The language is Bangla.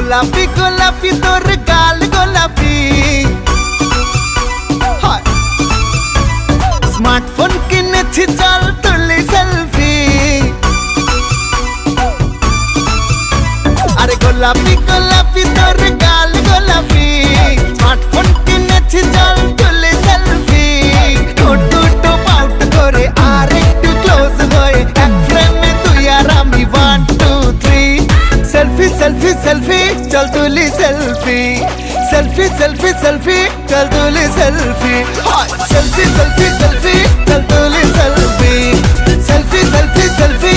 গোলাপি গোলাপি তোর গাল গোলাপি স্মার্টফোন কিনেছি চল তুলি সেলফি আরে গোলাপি গোলাপি তোর গাল গোলাপি স্মার্টফোন কিনেছি চল তুলি সেলফি ঠোঁট পাউট করে আর একটু ক্লোজ হয়ে এক ফ্রেমে তুই আর আমি 1 2 3 সেলফি সেলফি সেলফি চল তুলি সেলফি সেলফি সেলফি সেলফি চল তুলি সেলফি সেলফি সেলফি সেলফি চল তুলি সেলফি সেলফি সেলফি সেলফি